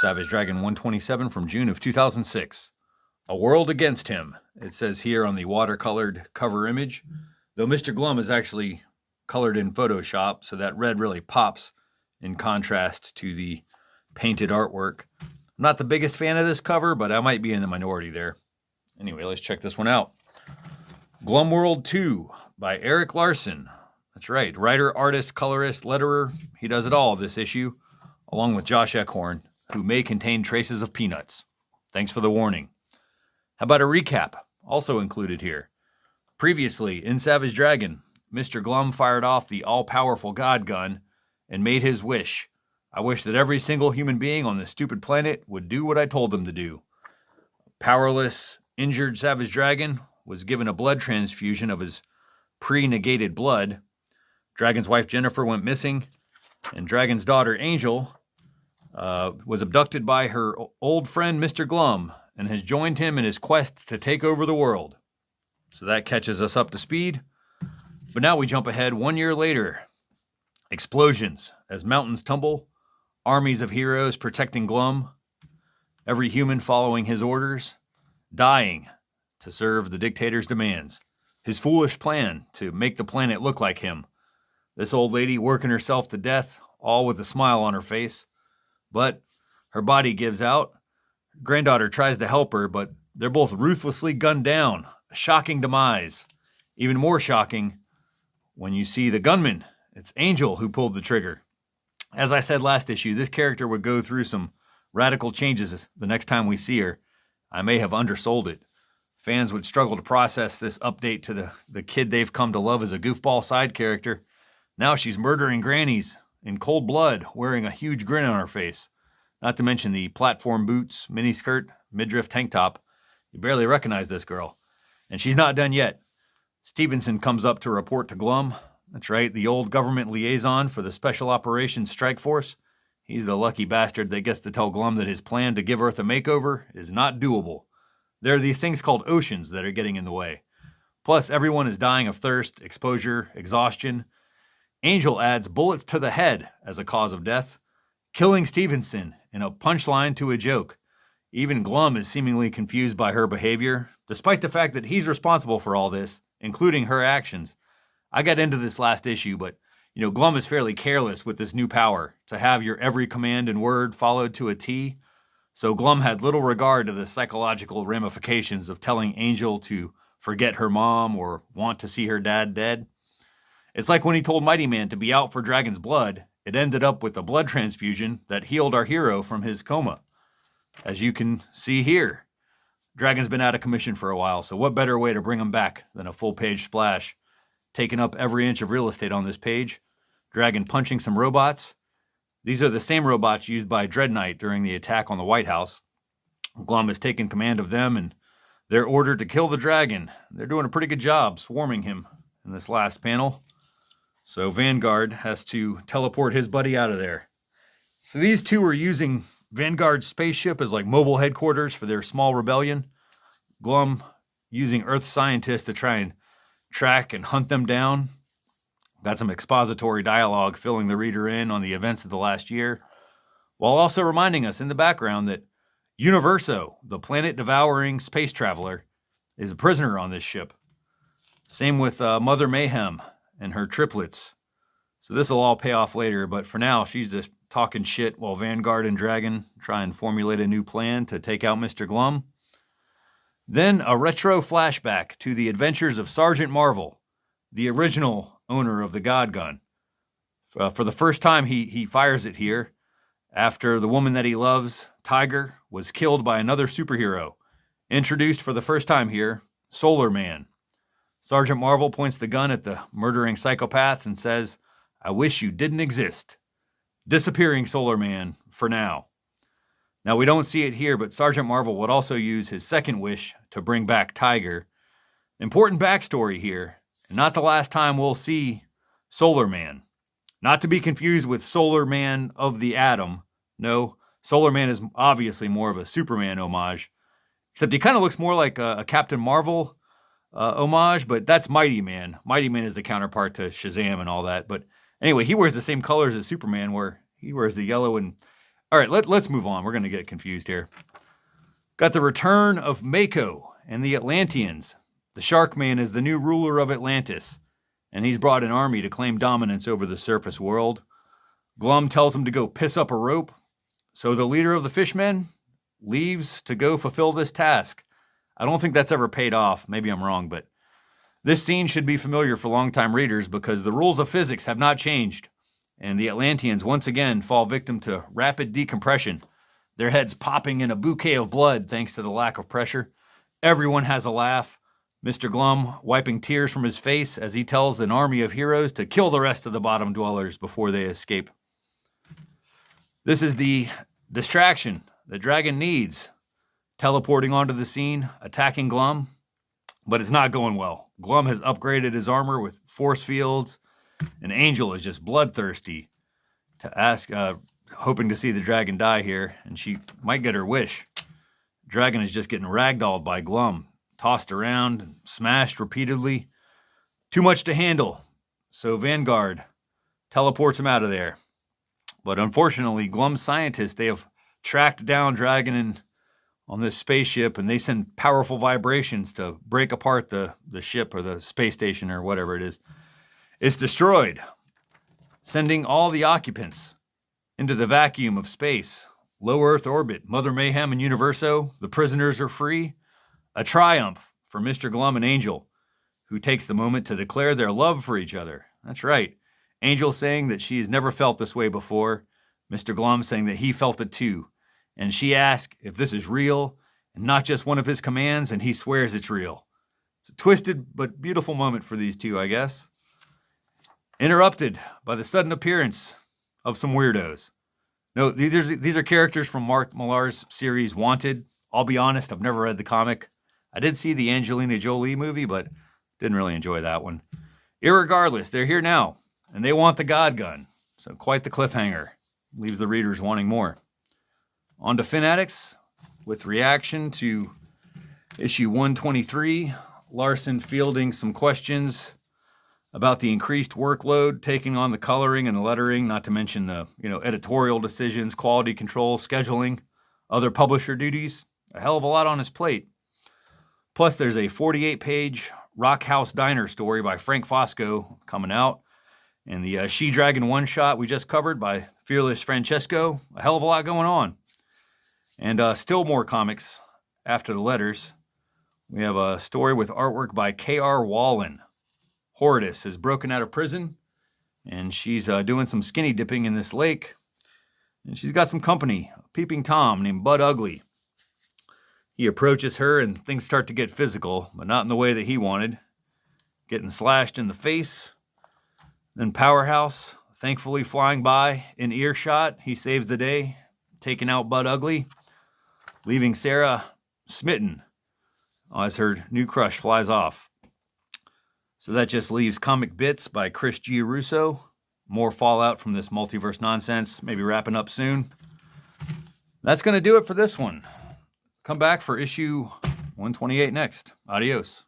Savage Dragon 127 from June of 2006. A World Against Him, it says here on the watercolored cover image, though Mr. Glum is actually colored in Photoshop, so that red really pops in contrast to the painted artwork. I'm not the biggest fan of this cover, but I might be in the minority there. Anyway, let's check this one out. Glum World 2 by Eric Larson. That's right, writer, artist, colorist, letterer. He does it all this issue, along with Josh Eckhorn, who may contain traces of peanuts. Thanks for the warning. How about a recap, also included here? Previously, in Savage Dragon, Mr. Glum fired off the all-powerful God gun and made his wish. I wish that every single human being on this stupid planet would do what I told them to do. Powerless, injured Savage Dragon was given a blood transfusion of his pre-negated blood. Dragon's wife Jennifer went missing, and Dragon's daughter Angel was abducted by her old friend Mr. Glum and has joined him in his quest to take over the world. So that catches us up to speed. But now we jump ahead 1 year later. Explosions as mountains tumble, armies of heroes protecting Glum, every human following his orders, dying to serve the dictator's demands. His foolish plan to make the planet look like him. This old lady working herself to death, all with a smile on her face. But her body gives out. Granddaughter tries to help her, but they're both ruthlessly gunned down. A shocking demise. Even more shocking when you see the gunman. It's Angel who pulled the trigger. As I said last issue, this character would go through some radical changes the next time we see her. I may have undersold it. Fans would struggle to process this update to the kid they've come to love as a goofball side character. Now she's murdering grannies in cold blood, wearing a huge grin on her face. Not to mention the platform boots, miniskirt, midriff tank top. You barely recognize this girl. And she's not done yet. Stevenson comes up to report to Glum. That's right, the old government liaison for the Special Operations Strike Force. He's the lucky bastard that gets to tell Glum that his plan to give Earth a makeover is not doable. There are these things called oceans that are getting in the way. Plus, everyone is dying of thirst, exposure, exhaustion. Angel adds bullets to the head as a cause of death, killing Stevenson in a punchline to a joke. Even Glum is seemingly confused by her behavior, despite the fact that he's responsible for all this, including her actions. I got into this last issue, but Glum is fairly careless with this new power to have your every command and word followed to a T. So Glum had little regard to the psychological ramifications of telling Angel to forget her mom or want to see her dad dead. It's like when he told Mighty Man to be out for Dragon's blood, it ended up with a blood transfusion that healed our hero from his coma. As you can see here, Dragon's been out of commission for a while, so what better way to bring him back than a full-page splash? Taking up every inch of real estate on this page. Dragon punching some robots. These are the same robots used by Dread Knight during the attack on the White House. Glum has taken command of them, and they're ordered to kill the dragon. They're doing a pretty good job swarming him in this last panel. So Vanguard has to teleport his buddy out of there. So these two are using Vanguard's spaceship as like mobile headquarters for their small rebellion. Glum using Earth scientists to try and track and hunt them down. Got some expository dialogue filling the reader in on the events of the last year, while also reminding us in the background that Universo, the planet-devouring space traveler, is a prisoner on this ship. Same with Mother Mayhem and her triplets. So this will all pay off later, but for now, she's just talking shit while Vanguard and Dragon try and formulate a new plan to take out Mr. Glum. Then a retro flashback to the adventures of Sergeant Marvel, the original owner of the God gun. For the first time, he fires it here after the woman that he loves, Tiger, was killed by another superhero. Introduced for the first time here, Solar Man. Sergeant Marvel points the gun at the murdering psychopaths and says, "I wish you didn't exist." Disappearing Solar Man for now. Now, we don't see it here, but Sergeant Marvel would also use his second wish to bring back Tiger. Important backstory here, and not the last time we'll see Solar Man. Not to be confused with Solar Man of the Atom. No, Solar Man is obviously more of a Superman homage, except he kind of looks more like a Captain Marvel homage, but that's Mighty Man. Mighty Man is the counterpart to Shazam and all that. But anyway, he wears the same colors as Superman, where he wears the yellow and All right, let's move on. We're going to get confused here. Got the return of Mako and the Atlanteans. The Sharkman is the new ruler of Atlantis, and he's brought an army to claim dominance over the surface world. Glum tells him to go piss up a rope, so the leader of the fishmen leaves to go fulfill this task. I don't think that's ever paid off. Maybe I'm wrong, but this scene should be familiar for longtime readers because the rules of physics have not changed, and the Atlanteans once again fall victim to rapid decompression, their heads popping in a bouquet of blood thanks to the lack of pressure. Everyone has a laugh. Mr. Glum wiping tears from his face as he tells an army of heroes to kill the rest of the bottom dwellers before they escape. This is the distraction the dragon needs. Teleporting onto the scene, attacking Glum, but it's not going well. Glum has upgraded his armor with force fields, and Angel is just bloodthirsty to ask, hoping to see the dragon die here, and she might get her wish. Dragon is just getting ragdolled by Glum, tossed around and smashed repeatedly. Too much to handle, so Vanguard teleports him out of there. But unfortunately, Glum's scientists, they have tracked down Dragon on this spaceship, and they send powerful vibrations to break apart the ship or the space station or whatever it is. It's destroyed, sending all the occupants into the vacuum of space. Low Earth orbit, Mother Mayhem and Universo, the prisoners are free. A triumph for Mr. Glum and Angel, who takes the moment to declare their love for each other. That's right. Angel saying that she has never felt this way before. Mr. Glum saying that he felt it too. And she asks if this is real and not just one of his commands, and he swears it's real. It's a twisted but beautiful moment for these two, I guess. Interrupted by the sudden appearance of some weirdos. No, these are characters from Mark Millar's series Wanted. I'll be honest, I've never read the comic. I did see the Angelina Jolie movie, but didn't really enjoy that one. Irregardless, they're here now, and they want the God Gun. So quite the cliffhanger. Leaves the readers wanting more. On to Fanatics, with reaction to issue 123. Larson fielding some questions about the increased workload, taking on the coloring and the lettering, not to mention the editorial decisions, quality control, scheduling, other publisher duties. A hell of a lot on his plate. Plus, there's a 48-page Rock House Diner story by Frank Fosco coming out. And the She-Dragon one-shot we just covered by Fearless Francesco. A hell of a lot going on. And still more comics after the letters. We have a story with artwork by K.R. Wallen. Horridus is broken out of prison, and she's doing some skinny dipping in this lake. And she's got some company, a peeping Tom named Bud Ugly. He approaches her, and things start to get physical, but not in the way that he wanted. Getting slashed in the face. Then Powerhouse, thankfully flying by in earshot. He saves the day, taking out Bud Ugly, leaving Sarah smitten as her new crush flies off. So that just leaves Comic Bits by Chris G. Russo. More fallout from this multiverse nonsense, maybe wrapping up soon. That's going to do it for this one. Come back for issue 128 next. Adios.